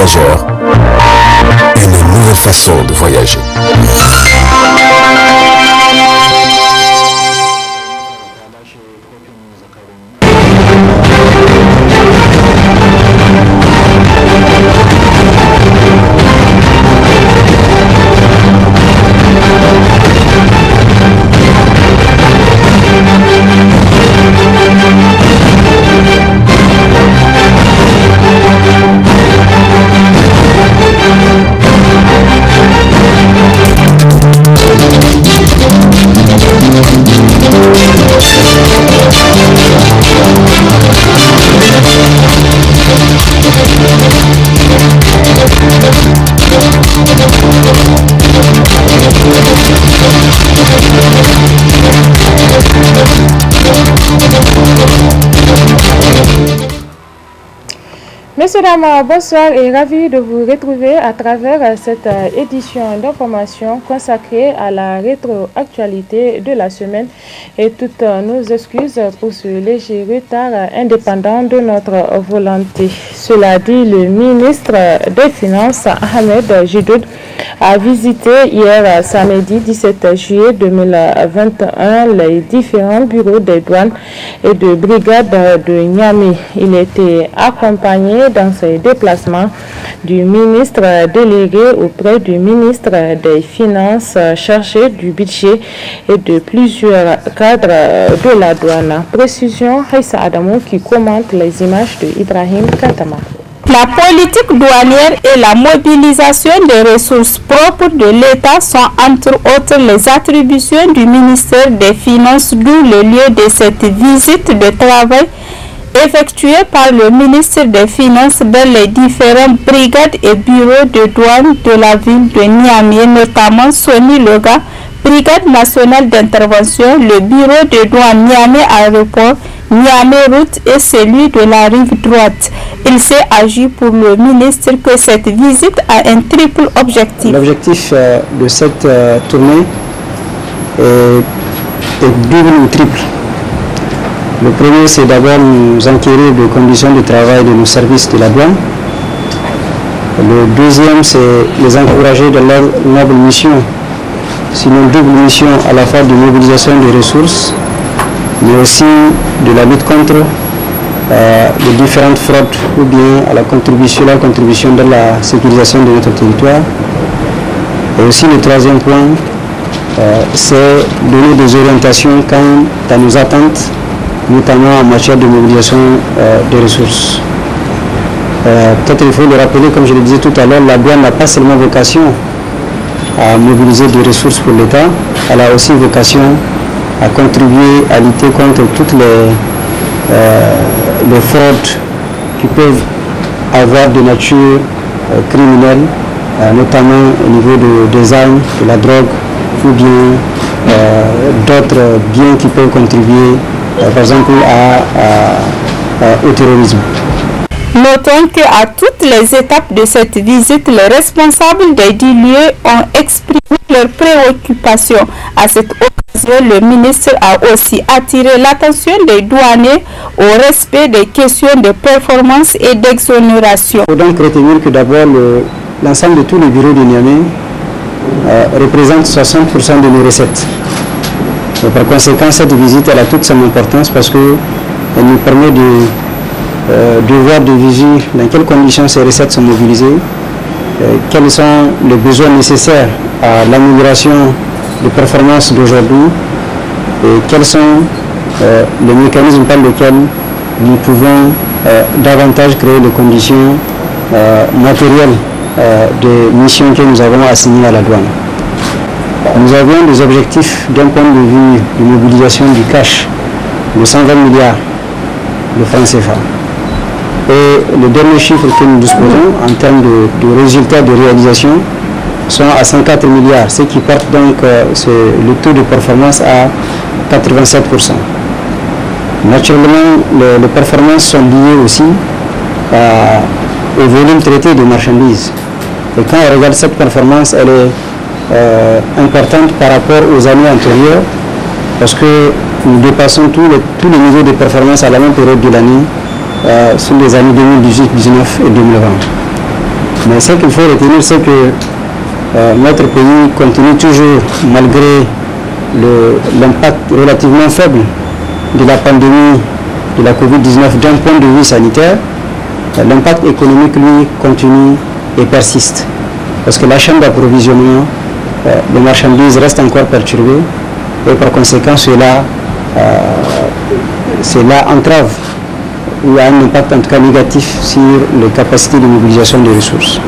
voyageurs, une nouvelle façon de voyager. Messieurs, dames, bonsoir et ravi de vous retrouver à travers cette édition d'information consacrée à la rétroactualité de la semaine et toutes nos excuses pour ce léger retard indépendant de notre volonté. Cela dit, le ministre des Finances, Ahmed Jidoud, a visité hier samedi 17 juillet 2021 les différents bureaux des douanes et de brigades de Niamey. Il était accompagné dans ses déplacements du ministre délégué auprès du ministre des Finances chargé du budget et de plusieurs cadres de la douane. Précision, Haïssa Adamou qui commente les images de Ibrahim Katama. La politique douanière et la mobilisation des ressources propres de l'État sont entre autres les attributions du ministère des Finances, d'où le lieu de cette visite de travail effectuée par le ministre des Finances dans les différentes brigades et bureaux de douane de la ville de Niamey, notamment Soni Loga, Brigade nationale d'intervention, le bureau de douane Niamey Aéroport, Niamey Route et celui de la rive droite. Il s'est agi pour le ministre que cette visite a un triple objectif. L'objectif de cette tournée est double ou triple. Le premier, c'est d'abord nous enquérir des conditions de travail de nos services de la douane. Le deuxième, c'est les encourager dans leur noble mission. C'est une double mission à la fois de mobilisation des ressources, mais aussi de la lutte contre les différentes fraudes ou bien à la contribution dans la sécurisation de notre territoire. Et aussi le troisième point, c'est donner des orientations quant à nos attentes, notamment en matière de mobilisation des ressources. Peut-être il faut le rappeler, comme je le disais tout à l'heure, la douane n'a pas seulement vocation à mobiliser des ressources pour l'État, elle a aussi vocation à contribuer à lutter contre toutes les fraudes qui peuvent avoir de nature criminelle, notamment au niveau des armes, de la drogue ou bien d'autres biens qui peuvent contribuer par exemple au terrorisme. Notons qu'à toutes les étapes de cette visite, les responsables des 10 lieux ont exprimé leurs préoccupations. À cette occasion, le ministre a aussi attiré l'attention des douaniers au respect des questions de performance et d'exonération. Il faut donc retenir que d'abord l'ensemble de tous les bureaux de Niamey représente 60% de nos recettes. Et par conséquent, cette visite elle a toute son importance parce qu'elle nous permet de voir de visu dans quelles conditions ces recettes sont mobilisées, quels sont les besoins nécessaires à l'amélioration des performances d'aujourd'hui et quels sont les mécanismes par lesquels nous pouvons davantage créer les conditions matérielles des missions que nous avons assignées à la douane. Nous avions des objectifs d'un point de vue de mobilisation du cash de 120 milliards de francs CFA. Et les derniers chiffres que nous disposons en termes de résultats de réalisation sont à 104 milliards, ce qui porte donc le taux de performance à 87%. Naturellement, les performances sont liées aussi au volume traité de marchandises. Et quand on regarde cette performance, elle est importante par rapport aux années antérieures, parce que nous dépassons tous les niveaux de performance à la même période de l'année, sur les années 2018, 2019 et 2020. Mais ce qu'il faut retenir, c'est que notre pays continue toujours, malgré l'impact relativement faible de la pandémie de la Covid-19 d'un point de vue sanitaire, l'impact économique, lui, continue et persiste. Parce que la chaîne d'approvisionnement des marchandises reste encore perturbée et par conséquent cela entrave ou a un impact en tout cas négatif sur les capacités de mobilisation des ressources.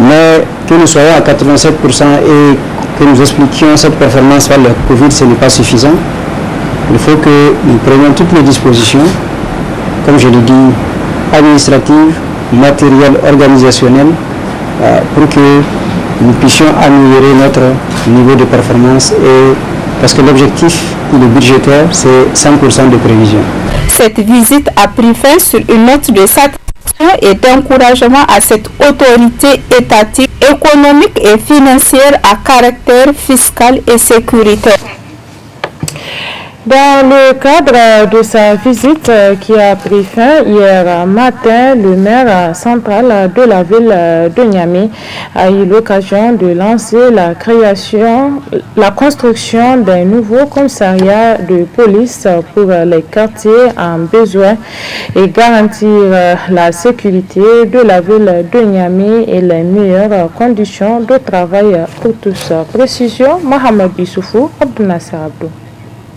Mais que nous soyons à 87% et que nous expliquions cette performance par le Covid, ce n'est pas suffisant. Il faut que nous prenions toutes les dispositions, comme je l'ai dit, administratives, matérielles, organisationnelles, pour que nous puissions améliorer notre niveau de performance, parce que l'objectif, le budgétaire, c'est 100% de prévision. Cette visite a pris fin sur une note de satisfaction et d'encouragement à cette autorité étatique, économique et financière à caractère fiscal et sécuritaire. Dans le cadre de sa visite qui a pris fin hier matin, le maire central de la ville de Niamey a eu l'occasion de lancer la construction d'un nouveau commissariat de police pour les quartiers en besoin et garantir la sécurité de la ville de Niamey et les meilleures conditions de travail pour tous. Précision, Mohamed Bissoufou, Abdou Nasser Abdou.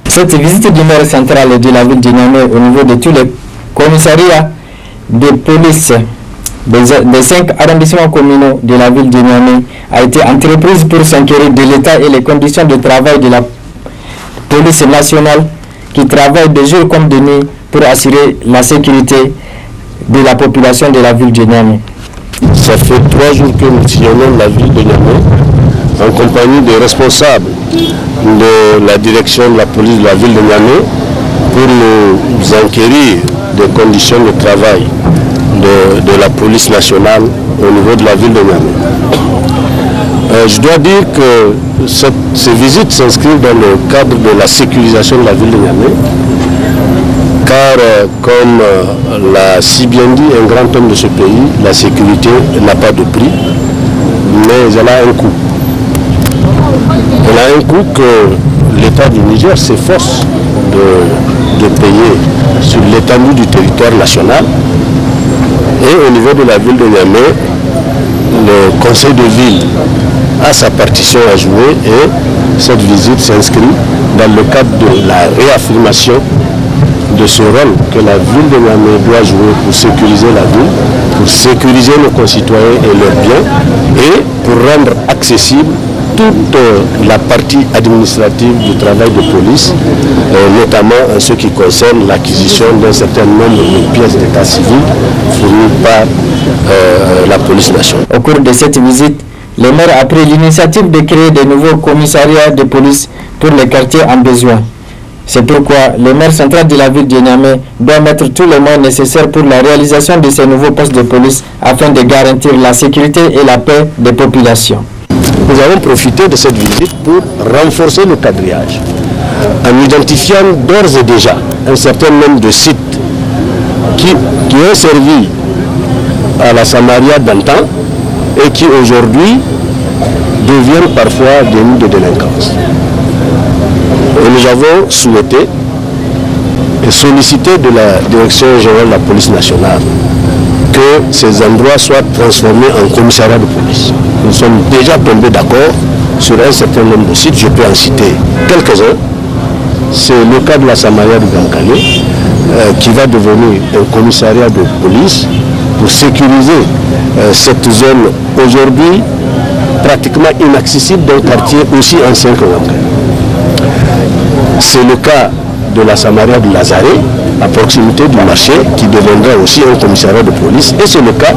Cette visite du maire central de la ville de Niamey au niveau de tous les commissariats de police des 5 arrondissements communaux de la ville de Niamey a été entreprise pour s'enquérir de l'état et les conditions de travail de la police nationale qui travaille de jour comme de nuit pour assurer la sécurité de la population de la ville de Niamey. Ça fait 3 jours que nous sillonnons la ville de Niamey en compagnie des responsables de la direction de la police de la ville de Niamey pour nous enquérir des conditions de travail de la police nationale au niveau de la ville de Niamey. Je dois dire que ces visites s'inscrivent dans le cadre de la sécurisation de la ville de Niamey, car comme l'a si bien dit un grand homme de ce pays, la sécurité n'a pas de prix, mais elle a un coût. Elle a un coût que l'État du Niger s'efforce de payer sur l'étendue du territoire national. Et au niveau de la ville de Niamey, le conseil de ville a sa partition à jouer et cette visite s'inscrit dans le cadre de la réaffirmation de ce rôle que la ville de Niamey doit jouer pour sécuriser la ville, pour sécuriser nos concitoyens et leurs biens et pour rendre accessible toute la partie administrative du travail de police, notamment en ce qui concerne l'acquisition d'un certain nombre de pièces d'état civil fournies par la police nationale. Au cours de cette visite, le maire a pris l'initiative de créer de nouveaux commissariats de police pour les quartiers en besoin. C'est pourquoi le maire central de la ville de Niamey doit mettre tous les moyens nécessaires pour la réalisation de ces nouveaux postes de police afin de garantir la sécurité et la paix des populations. Nous avons profité de cette visite pour renforcer le quadrillage en identifiant d'ores et déjà un certain nombre de sites qui ont servi à la Samaria d'antan et qui aujourd'hui deviennent parfois des nids de délinquance. Et nous avons souhaité et sollicité de la Direction générale de la police nationale que ces endroits soient transformés en commissariat de police. Nous sommes déjà tombés d'accord sur un certain nombre de sites, je peux en citer quelques-uns. C'est le cas de la Samaria de Gankale, qui va devenir un commissariat de police pour sécuriser cette zone aujourd'hui pratiquement inaccessible d'un quartier aussi ancien que Gankale. C'est le cas de la Samaria de Lazare, à proximité du marché, qui deviendra aussi un commissariat de police. Et c'est le cas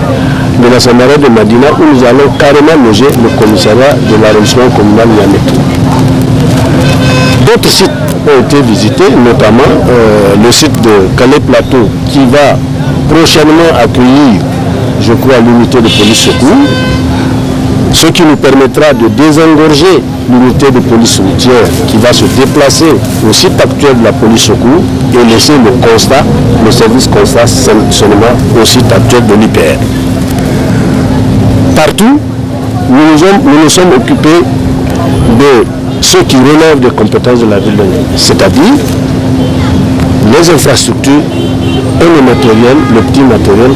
de la Samaria de Madina, où nous allons carrément loger le commissariat de l'arrondissement communal Niamey. D'autres sites ont été visités, notamment le site de Calais Plateau, qui va prochainement accueillir, je crois, l'unité de police secours, ce qui nous permettra de désengorger l'unité de police routière qui va se déplacer au site actuel de la police secours et laisser le service constat seulement au site actuel de l'IPR. partout, nous nous sommes occupés de ce qui relève des compétences de la ville de Niamey, c'est-à-dire les infrastructures et le matériel, le petit matériel,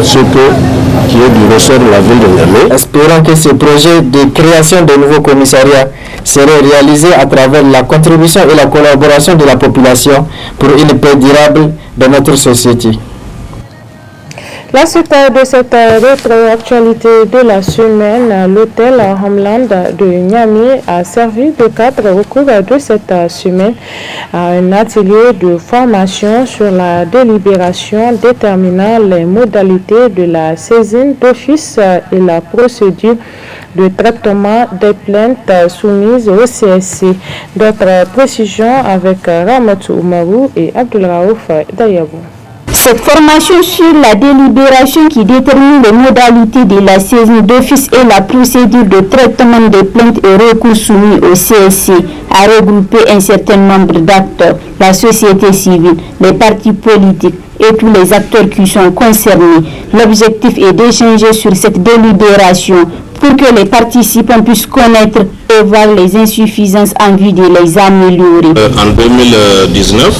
qui est du ressort de la ville de Niamey. Espérons que ce projet de création de nouveaux commissariats serait réalisé à travers la contribution et la collaboration de la population pour une paix durable dans notre société. La suite de cette rétroactualité de la semaine, l'hôtel Homeland de Niamey a servi de cadre au cours de cette semaine à un atelier de formation sur la délibération déterminant les modalités de la saisine d'office et la procédure de traitement des plaintes soumises au CSC. D'autres précisions avec Ramatou Oumarou et Abdulraouf Dayabou. Cette formation sur la délibération qui détermine les modalités de la saisine d'office et la procédure de traitement des plaintes et recours soumis au CSC a regroupé un certain nombre d'acteurs, la société civile, les partis politiques et tous les acteurs qui sont concernés. L'objectif est d'échanger sur cette délibération pour que les participants puissent connaître et voir les insuffisances en vue de les améliorer. En 2019,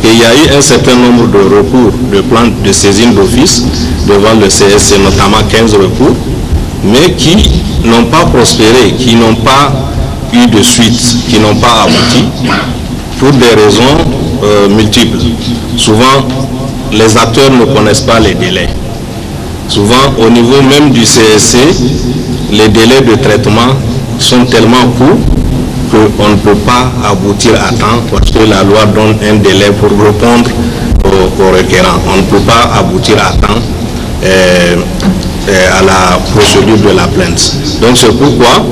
il y a eu un certain nombre de recours de plaintes de saisine d'office devant le CSC, notamment 15 recours, mais qui n'ont pas prospéré, qui n'ont pas eu de suite, qui n'ont pas abouti, pour des raisons multiples. Souvent, les acteurs ne connaissent pas les délais. Souvent, au niveau même du CSC, les délais de traitement sont tellement courts qu'on ne peut pas aboutir à temps parce que la loi donne un délai pour répondre aux requérants. On ne peut pas aboutir à temps à la procédure de la plainte. Donc c'est pourquoi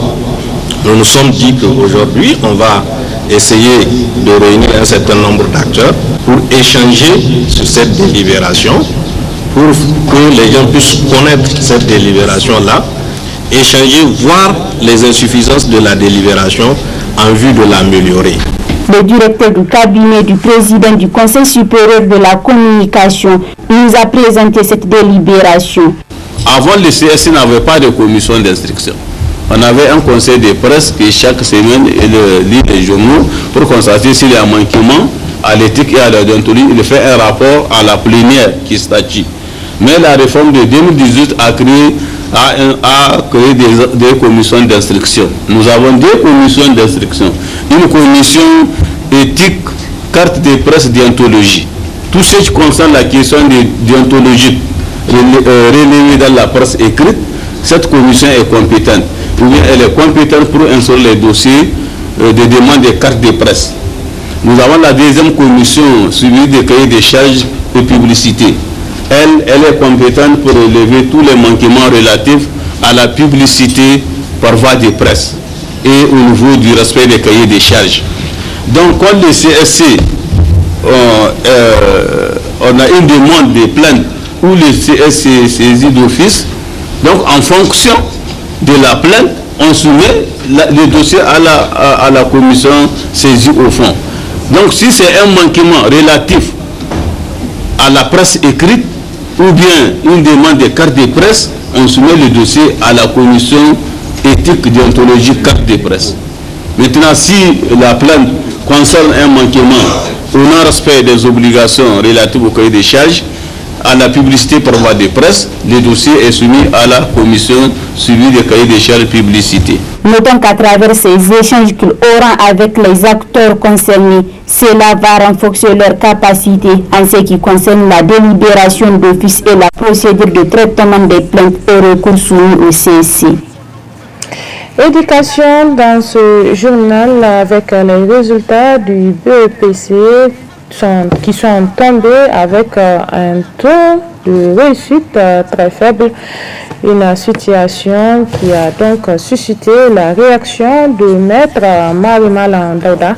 nous nous sommes dit qu'aujourd'hui, on va essayer de réunir un certain nombre d'acteurs pour échanger sur cette délibération, pour que les gens puissent connaître cette délibération-là, échanger, voir les insuffisances de la délibération en vue de l'améliorer. Le directeur du cabinet du président du Conseil supérieur de la communication nous a présenté cette délibération. Avant, le CSC n'avait pas de commission d'instruction. On avait un conseil de presse qui chaque semaine lit les journaux pour constater s'il y a un manquement à l'éthique et à la déontologie. Il fait un rapport à la plénière qui statue. Mais la réforme de 2018 a créé des commissions d'instruction. Nous avons deux commissions d'instruction. Une commission éthique, carte de presse, déontologie. Tout ce qui concerne la question de déontologie relevée dans la presse écrite, cette commission est compétente. Ou bien elle est compétente pour instruire les dossiers de demande de carte de presse. Nous avons la deuxième commission suivie des cahiers de charges et publicité. Elle est compétente pour relever tous les manquements relatifs à la publicité par voie de presse et au niveau du respect des cahiers de charges. Donc, quand le CSC, on a une demande de plainte où le CSC saisit d'office, donc en fonction de la plainte, on soumet le dossier à la commission saisie au fond. Donc, si c'est un manquement relatif à la presse écrite, ou bien une demande de carte de presse, on soumet le dossier à la commission éthique déontologie carte de presse. Maintenant, si la plainte concerne un manquement au non-respect des obligations relatives au cahier des charges, à la publicité par voie de presse, le dossier est soumis à la commission suivie des cahiers des charges publicité. Notons qu'à travers ces échanges qu'ils auront avec les acteurs concernés, cela va renforcer leur capacité en ce qui concerne la délibération d'office et la procédure de traitement des plaintes et recours soumis au CSC. Éducation dans ce journal avec les résultats du BEPC qui sont tombés avec un taux de réussite très faible. Une situation qui a donc suscité la réaction de Maître Marimalan Daouda.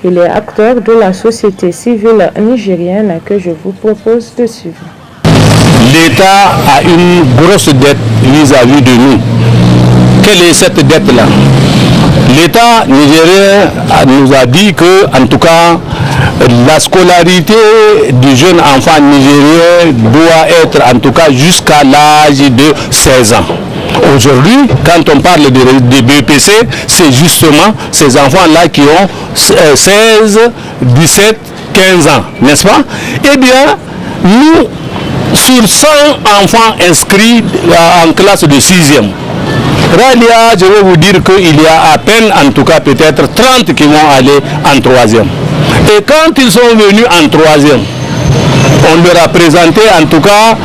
Il est acteur de la société civile nigérienne que je vous propose de suivre. L'État a une grosse dette vis-à-vis de nous. Quelle est cette dette-là? L'État nigérien nous a dit que, en tout cas, la scolarité du jeune enfant nigérien doit être, en tout cas, jusqu'à l'âge de 16 ans. aujourd'hui, quand on parle de BEPC, c'est justement ces enfants-là qui ont 16, 17, 15 ans, n'est-ce pas? Eh bien, nous, sur 100 enfants inscrits en classe de 6e, Ralia, je vais vous dire qu'il y a à peine, en tout cas peut-être 30 qui vont aller en 3e. Et quand ils sont venus en 3e, on leur a présenté en tout cas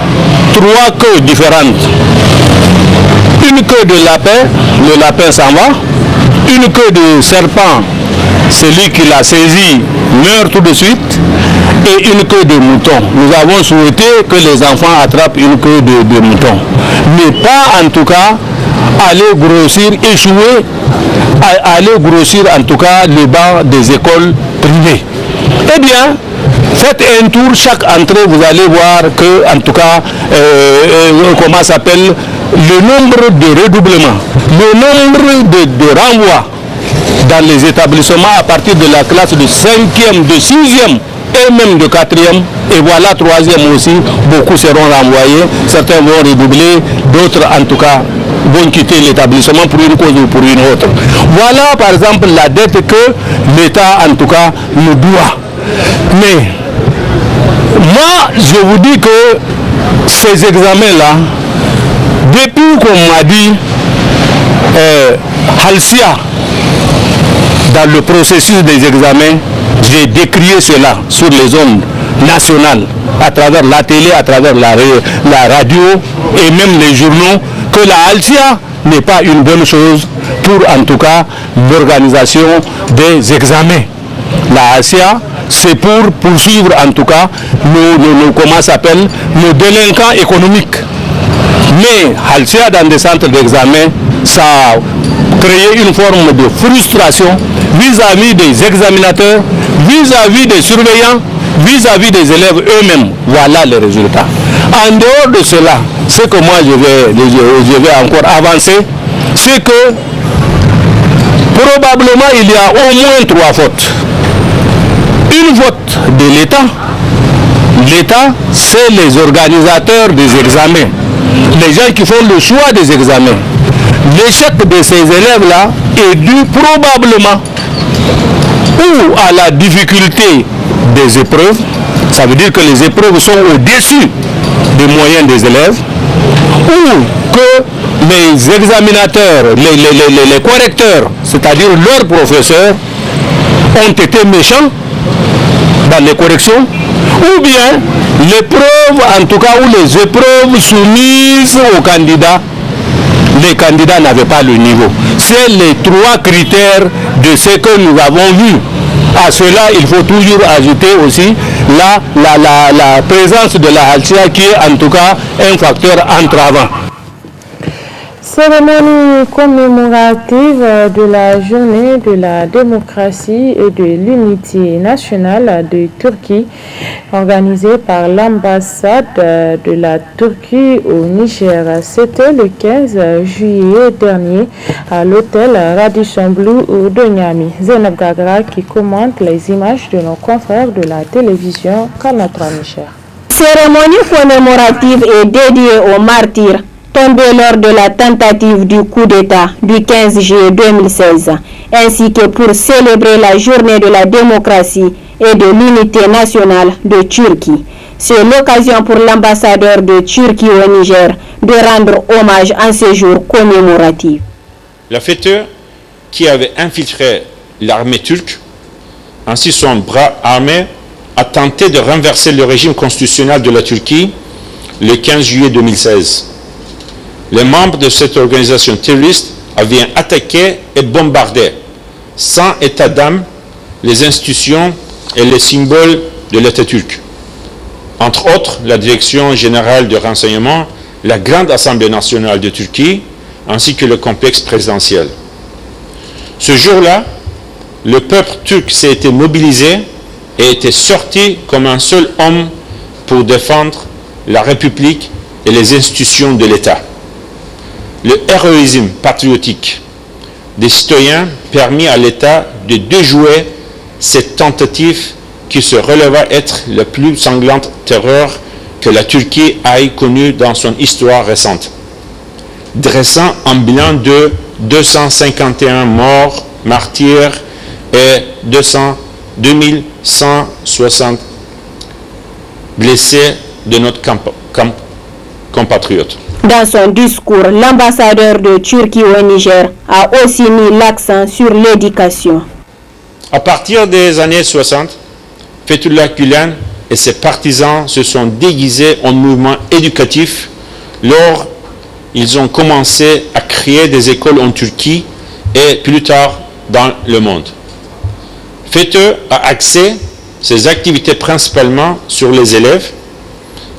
3 queues différentes. Une queue de lapin, le lapin s'en va. Une queue de serpent, celui qui l'a saisi meurt tout de suite. Et une queue de mouton. Nous avons souhaité que les enfants attrapent une queue de mouton. Mais pas en tout cas aller grossir, échouer, aller grossir en tout cas le banc des écoles privées. Eh bien, faites un tour, chaque entrée, vous allez voir que, en tout cas, comment s'appelle, le nombre de redoublements, le nombre de renvois dans les établissements à partir de la classe de 5e, de 6e et même de 4e, et voilà 3e aussi, beaucoup seront renvoyés, certains vont redoubler, d'autres en tout cas vont quitter l'établissement pour une cause ou pour une autre. Voilà par exemple la dette que l'État en tout cas nous doit. Mais moi je vous dis que ces examens-là, depuis qu'on m'a dit Halcia, dans le processus des examens, j'ai décrié cela sur les ondes nationales, à travers la télé, à travers la radio et même les journaux, que la Halcia n'est pas une bonne chose pour en tout cas l'organisation des examens. La Halcia, c'est pour poursuivre en tout cas nos délinquants économiques. Mais Halcia dans des centres d'examen, ça a créé une forme de frustration vis-à-vis des examinateurs, vis-à-vis des surveillants, vis-à-vis des élèves eux-mêmes. Voilà les résultats. En dehors de cela, ce que moi je vais encore avancer, c'est que probablement il y a au moins 3 fautes. Une faute de l'État. L'État, c'est les organisateurs des examens, les gens qui font le choix des examens. L'échec de ces élèves-là est dû probablement ou à la difficulté des épreuves, ça veut dire que les épreuves sont au-dessus des moyens des élèves, ou que les examinateurs, les correcteurs, c'est-à-dire leurs professeurs, ont été méchants dans les corrections, ou bien l'épreuve, en tout cas, ou les épreuves soumises aux candidats, les candidats n'avaient pas le niveau. C'est les 3 critères de ce que nous avons vu. À cela, il faut toujours ajouter aussi la présence de la Halcia qui est en tout cas un facteur entravant. Cérémonie commémorative de la journée de la démocratie et de l'unité nationale de Turquie, organisée par l'ambassade de la Turquie au Niger. C'était le 15 juillet dernier à l'hôtel Radisson Blu de Niamey. Zainab Gagra qui commente les images de nos confrères de la télévision Kanatra Niger. Cérémonie commémorative est dédiée aux martyrs tombés lors de la tentative du coup d'État du 15 juillet 2016, ainsi que pour célébrer la journée de la démocratie et de l'unité nationale de Turquie. C'est l'occasion pour l'ambassadeur de Turquie au Niger de rendre hommage en ce jour commémoratif. Le fêteur qui avait infiltré l'armée turque, ainsi son bras armé, a tenté de renverser le régime constitutionnel de la Turquie le 15 juillet 2016. Les membres de cette organisation terroriste avaient attaqué et bombardé, sans état d'âme, les institutions et les symboles de l'État turc. Entre autres, la Direction générale de renseignement, la Grande Assemblée nationale de Turquie, ainsi que le complexe présidentiel. Ce jour-là, le peuple turc s'est été mobilisé et était sorti comme un seul homme pour défendre la République et les institutions de l'État. Le héroïsme patriotique des citoyens permit à l'État de déjouer cette tentative qui se releva être la plus sanglante terreur que la Turquie ait connue dans son histoire récente. dressant un bilan de 251 morts, martyrs et 2160 blessés de notre compatriotes. Dans son discours, l'ambassadeur de Turquie au Niger a aussi mis l'accent sur l'éducation. À partir des années 60, Fethullah Gülen et ses partisans se sont déguisés en mouvement éducatif lors ils ont commencé à créer des écoles en Turquie et plus tard dans le monde. FETÖ a axé ses activités principalement sur les élèves,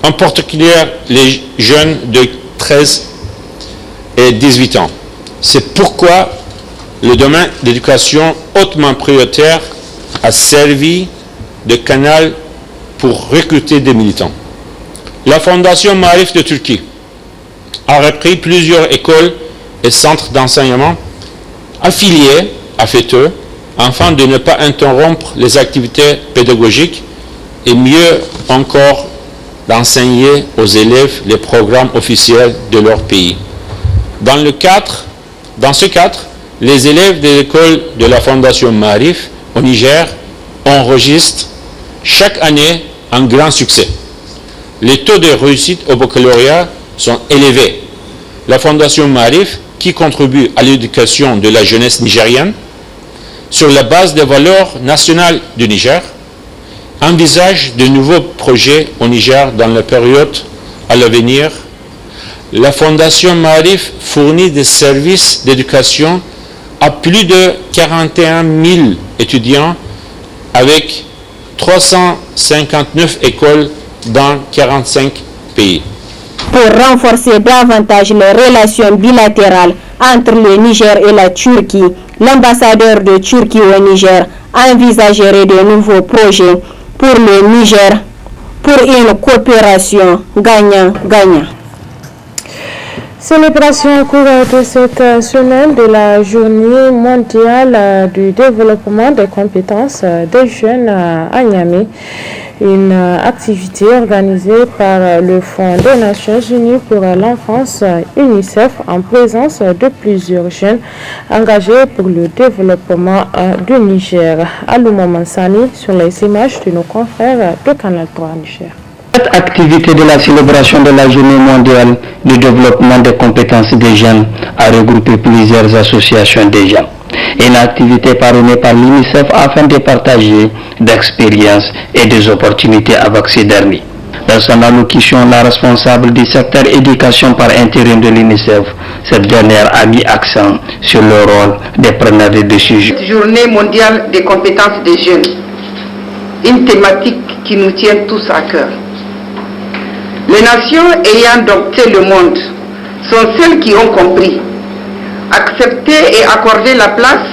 en particulier les jeunes de 13 et 18 ans. C'est pourquoi le domaine d'éducation hautement prioritaire a servi de canal pour recruter des militants. La Fondation Maarif de Turquie a repris plusieurs écoles et centres d'enseignement affiliés à FETÖ afin de ne pas interrompre les activités pédagogiques et mieux encore d'enseigner aux élèves les programmes officiels de leur pays. Dans ce cadre, les élèves des écoles de la Fondation Maarif au Niger enregistrent chaque année un grand succès. Les taux de réussite au baccalauréat sont élevés. La Fondation Maarif, qui contribue à l'éducation de la jeunesse nigérienne, sur la base des valeurs nationales du Niger, envisage de nouveaux projets au Niger dans la période à l'avenir. La Fondation Maarif fournit des services d'éducation à plus de 41 000 étudiants avec 359 écoles dans 45 pays. Pour renforcer davantage les relations bilatérales entre le Niger et la Turquie, l'ambassadeur de Turquie au Niger envisagerait de nouveaux projets pour le Niger pour une coopération gagnant-gagnant. Célébration au cours de cette semaine de la Journée mondiale du développement des compétences des jeunes à Niamey, une activité organisée par le Fonds des Nations Unies pour l'enfance UNICEF en présence de plusieurs jeunes engagés pour le développement du Niger. Alouma Mansani sur les images de nos confrères de Canal 3 Niger. Cette activité de la célébration de la Journée mondiale du développement des compétences des jeunes a regroupé plusieurs associations des jeunes. Une activité parrainée par l'UNICEF afin de partager d'expériences et des opportunités avec ces derniers. Dans son allocution, la responsable du secteur éducation par intérim de l'UNICEF, cette dernière a mis accent sur le rôle des preneurs de décision. Journée mondiale des compétences des jeunes, une thématique qui nous tient tous à cœur. Les nations ayant dompté le monde sont celles qui ont compris, accepté et accordé la place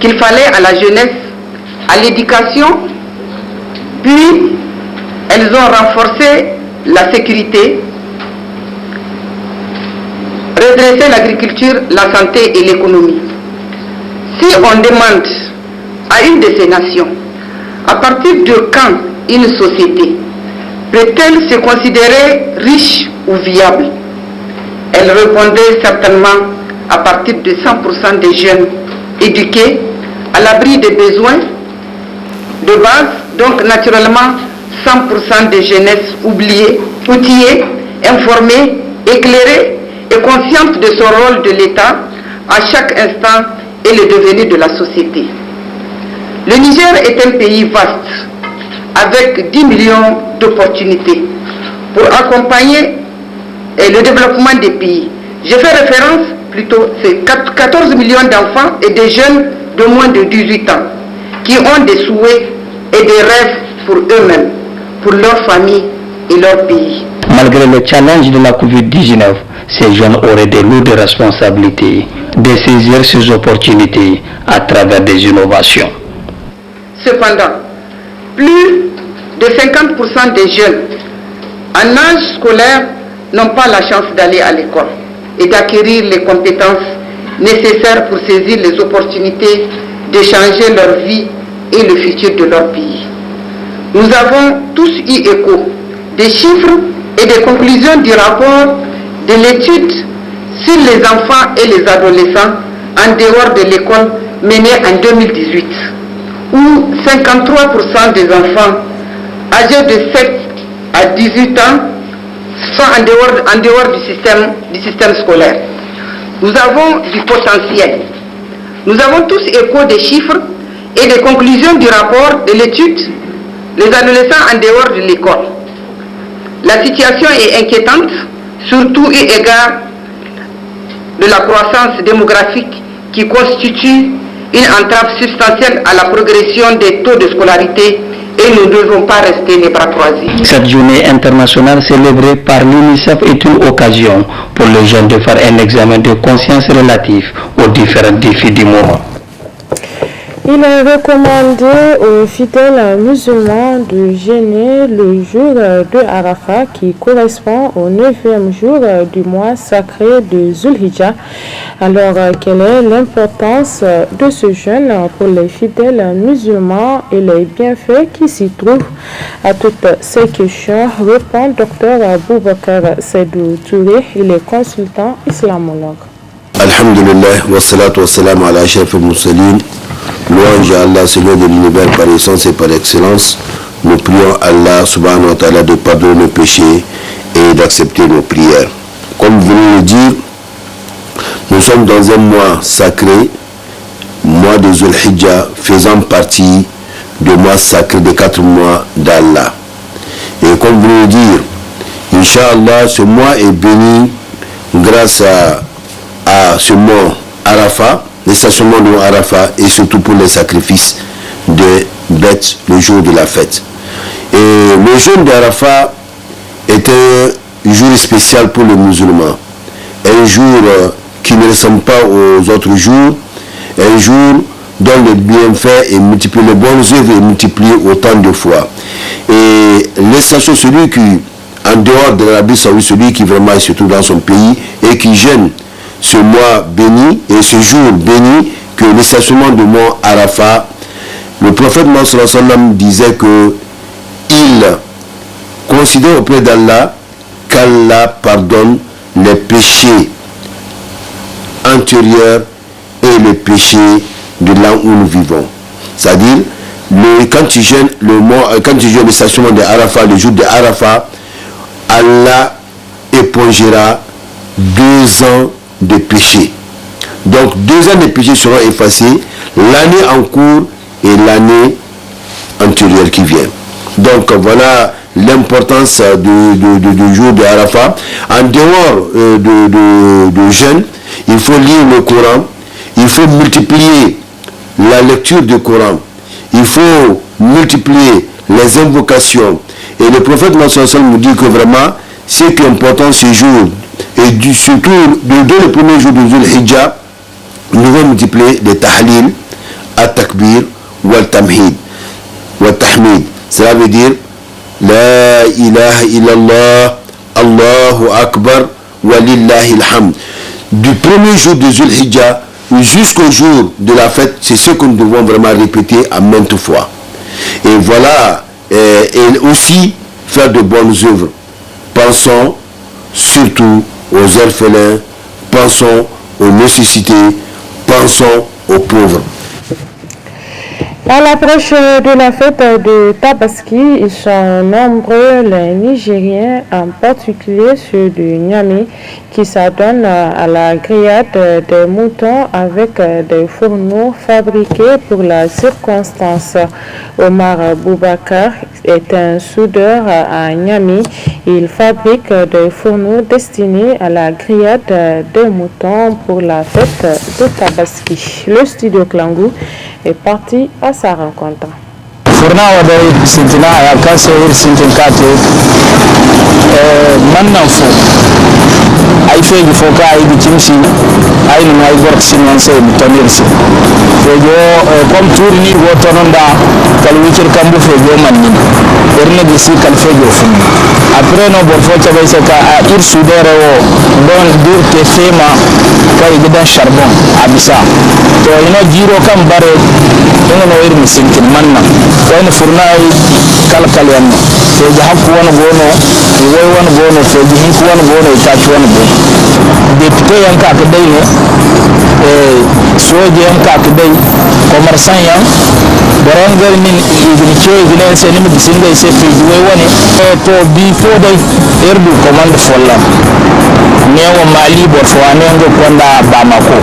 qu'il fallait à la jeunesse, à l'éducation, puis elles ont renforcé la sécurité, redressé l'agriculture, la santé et l'économie. Si on demande à une de ces nations, à partir de quand une société peut-elle se considérer riche ou viable, elle répondait certainement à partir de 100% des jeunes éduqués, à l'abri des besoins de base, donc naturellement 100% des jeunesses oubliées, outillées, informées, éclairées et conscientes de son rôle de l'État à chaque instant et le devenir de la société. Le Niger est un pays vaste, avec 10 millions d'opportunités pour accompagner le développement des pays. Je fais référence plutôt, c'est 14 millions d'enfants et des jeunes de moins de 18 ans qui ont des souhaits et des rêves pour eux-mêmes, pour leur famille et leur pays. Malgré le challenge de la Covid-19, ces jeunes auraient de lourdes responsabilités de saisir ces opportunités à travers des innovations. Cependant, plus de 50% des jeunes en âge scolaire n'ont pas la chance d'aller à l'école et d'acquérir les compétences nécessaires pour saisir les opportunités de changer leur vie et le futur de leur pays. Nous avons tous eu écho des chiffres et des conclusions du rapport de l'étude sur les enfants et les adolescents en dehors de l'école menée en 2018, où 53% des enfants âgés de 7 à 18 ans sont en dehors du système scolaire. Nous avons du potentiel. Nous avons tous écho des chiffres et des conclusions du rapport de l'étude Les adolescents en dehors de l'école. La situation est inquiétante, surtout eu égard de la croissance démographique qui constitue une entrave substantielle à la progression des taux de scolarité et nous ne devons pas rester les bras croisés. Cette journée internationale célébrée par l'UNICEF est une occasion pour les jeunes de faire un examen de conscience relatif aux différents défis du moment. Il est recommandé aux fidèles musulmans de jeûner le jour de Arafat qui correspond au 9e jour du mois sacré de Zulhijjah. Alors, quelle est l'importance de ce jeûne pour les fidèles musulmans et les bienfaits qui s'y trouvent? À toutes ces questions répond Dr Boubacar Seydou Touré, il est consultant islamologue. Alhamdulillah, wa salatu wa salam ala ashrafil mursalin. Louange à Allah, Seigneur de l'univers par essence et par excellence. Nous prions Allah subhanahu wa ta'ala de pardonner nos péchés et d'accepter nos prières. Comme vous venez de le dire, nous sommes dans un mois sacré, mois de Zulhijjah, faisant partie du mois sacré des 4 mois d'Allah. Et comme vous venez de le dire, Inch'Allah, ce mois est béni grâce à ce mois Arafat, les stationnements de Arafat et surtout pour les sacrifices de bêtes le jour de la fête. Et le jeûne d'Arafat est un jour spécial pour les musulmans, un jour qui ne ressemble pas aux autres jours, un jour dont les bienfaits et multiplient, les bonnes œuvres et multipliées autant de fois. Et l'exception, celui qui, en dehors de l'Arabie Saoudite, celui qui vraiment se trouve dans son pays et qui jeûne ce mois béni et ce jour béni que le stationnement de mont Arafat, le prophète Mohammed sallallahu alayhi wa sallam disait que il considère auprès d'Allah qu'Allah pardonne les péchés antérieurs et les péchés de là où nous vivons. C'est-à-dire, quand tu jeûnes le stationnement de Arafat, le jour de Arafat, Allah épongera 2 ans de péché. Donc 2 ans de péché seront effacés, l'année en cours et l'année antérieure qui vient. Donc voilà l'importance du jour de Arafat. En dehors de jeûne, il faut lire le Coran, il faut multiplier la lecture du Coran, il faut multiplier les invocations. Et le prophète Mohammed nous dit que vraiment, ce qui est important ce jour, et surtout dès le premier jour de Zulhijjah, nous devons multiplier les tahlil, at-takbir, wal-tamhid, wal-tahmid. Cela veut dire La ilaha illallah, Allahu Akbar, walillahi alhamd. Du premier jour de Zulhijjah jusqu'au jour de la fête, c'est ce que nous devons vraiment répéter à maintes fois. Et voilà, et aussi faire de bonnes œuvres. Pensons surtout aux orphelins, pensons aux nécessités, pensons aux pauvres. À l'approche de la fête de Tabaski, ils sont nombreux les Nigériens, en particulier ceux de Niamey, qui s'adonnent à la grillade des moutons avec des fourneaux fabriqués pour la circonstance. Omar Boubacar est un soudeur à Niamey. Il fabrique des fourneaux destinés à la grillade des moutons pour la fête de Tabaski. Le studio Klangou est parti à sa rencontre. Fournawa dai sintina ya kase sintin kate mannan fo ay feji fo ka ay bitimsi ay no ay gork sinon se mi tonirsi fejo comme tourni go tononda kal wikir kambu fejo manni erne gisi kal fejo fu après no bon fo tabay se ka a ir sudere wo don dir te fema kay gidan charbon abisa to ino jiro kam bare no ir mi sintin manna wani furnai kalkal yanno fejo hakku wona gono wai wani gono feji hinku wani gono itaci wani gono depute yanka ka dai ne soje yanka ka dai commerçant yan boron garmin igin ke igin sai ni mi singa sai feji wai wani to before dai erdu command follam ne wa mali borfo anengo konda bamako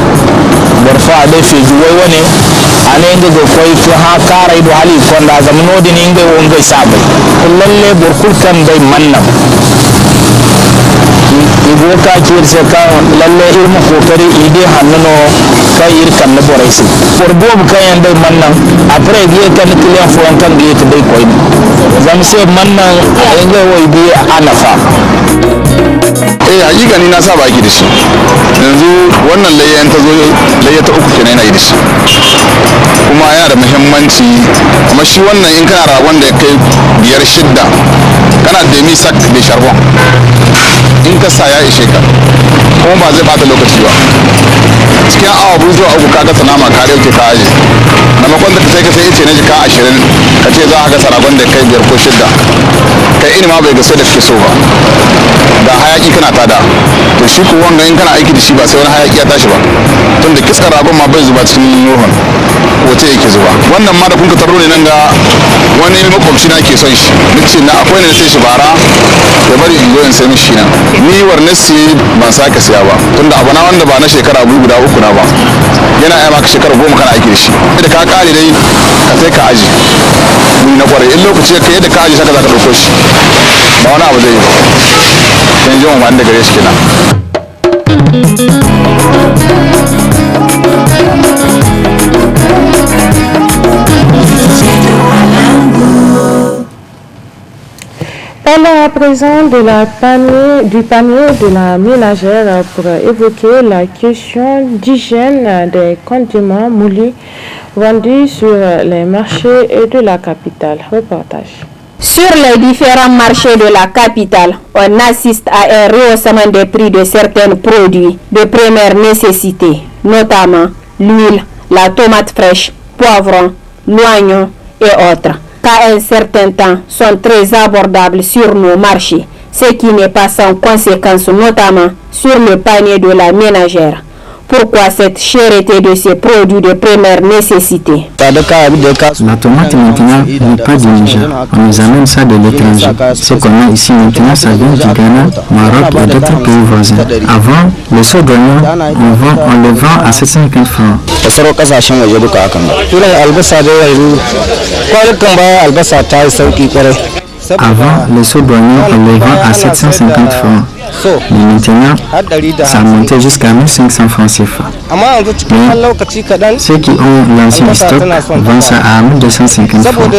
borfo ade feji wai wani anengo go koy to ha karai do hali konda zamnodi ni ngai wonga sabai lalle borkul kan dai mannam ibo ka kirse ka lalle irma kokari ide hannuno kai irkan na boraisi borbo kan dai mannan après giye kan kliyan fo kan giye to dai koy zam se mannan ngai wai bi anafa hakika ni na saba aiki da shi yanzu wannan layyan ta zo layya ta uku kenan yana yi da shi kuma yana da muhimmanci kuma shi wannan in kana ragon da ya kai 5-6 kana da misak da sharbon in ka sa ya ishe ka kuma ba zai bata lokaci ba cikin awa biyu zuwa uku ka gasa nama ka dauke ka aje maimakon da ka sai ice na jika 20 ka ce za a gasa ragon da ya kai 5 ko 6 kai ini ma bai gaso da kake so ba da hayaki kana tada to shi ko wanga in kana aiki da shi ba sai wani hayaki ya tashi ba tunda kiskar ragon ma bai zuba cikin ruwan wace yake zuba wannan ma da kun ka tarro ne nan ga wani makwabci na ke son shi nace na akwai ne sai shi bara ya bari in zo in sai mishi nan ni warnesi ban sake siya ba tunda abu na wanda ba na shekara biyu guda uku na ba yana ai maka shekara 10 kana aiki da shi da ka kare dai ka sai ka aji ni na kware in lokaci ka yadda ka aji saka za ka dauko shi ba wani abu zai yi sai ji wani da gare shi kenan. Parlons à présent de du panier de la ménagère pour évoquer la question d'hygiène des condiments moulus vendus sur les marchés de la capitale. Reportage. Sur les différents marchés de la capitale, on assiste à un rehaussement des prix de certains produits de première nécessité, notamment l'huile, la tomate fraîche, poivron, l'oignon et autres, qu'à un certain temps sont très abordables sur nos marchés, ce qui n'est pas sans conséquence, notamment sur le panier de la ménagère. Pourquoi cette cherté de ces produits de première nécessité? La tomate maintenant n'est pas du Niger. On nous amène ça de l'étranger. Ce qu'on a ici maintenant, ça vient du Ghana, Maroc et d'autres pays voisins. Avant, le seau d'oignon, on le vend à 750 francs. Avant, le seau d'oignon, on le vend à 750 francs. Mais maintenant, ça a monté jusqu'à 1500 francs CFA. Mais ceux qui ont lancé le stock vendent ça à 1250 francs.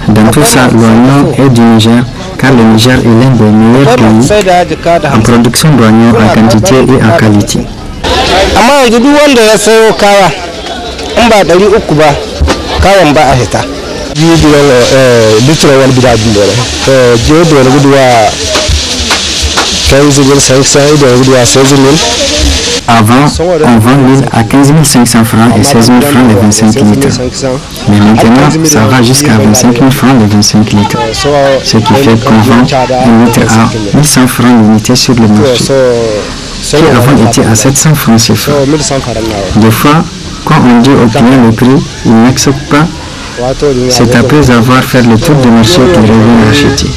Dans tout ça, l'oignon est du Niger, car le Niger est l'un des meilleurs pays en production d'oignons en quantité et en qualité. Avant, on vend l'huile à 15 500 francs et 16 000 francs les 25 litres. Mais maintenant, ça va jusqu'à 25 000 francs les 25 litres. Ce qui fait qu'on vend un litre à 1100 francs l'unité sur le marché, qui avant était à 700 francs CFA. Des fois, quand on dit au client le prix, il n'accepte pas. C'est après avoir fait le tour du marché qu'il revient acheter.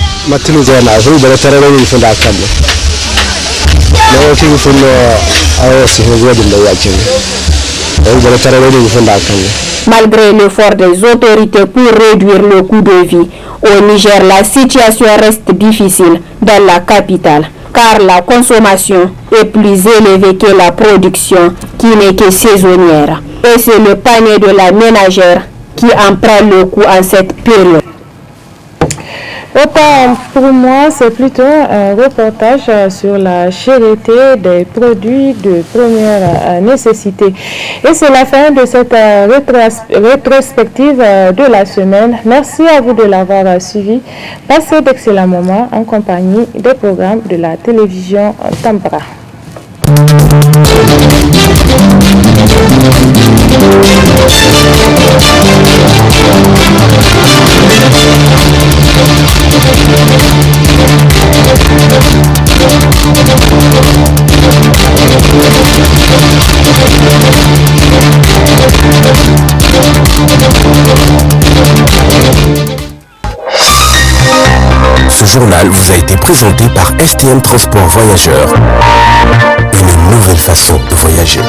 Malgré l'effort des autorités pour réduire le coût de vie, au Niger, la situation reste difficile dans la capitale, car la consommation est plus élevée que la production, qui n'est que saisonnière. Et c'est le panier de la ménagère qui en prend le coup en cette période. Autant pour moi, c'est plutôt un reportage sur la cherté des produits de première nécessité. Et c'est la fin de cette rétrospective de la semaine. Merci à vous de l'avoir suivi. Passez d'excellents moments en compagnie des programmes de la télévision Tambra. journal vous a été présenté par STM Transport Voyageurs. Une nouvelle façon de voyager.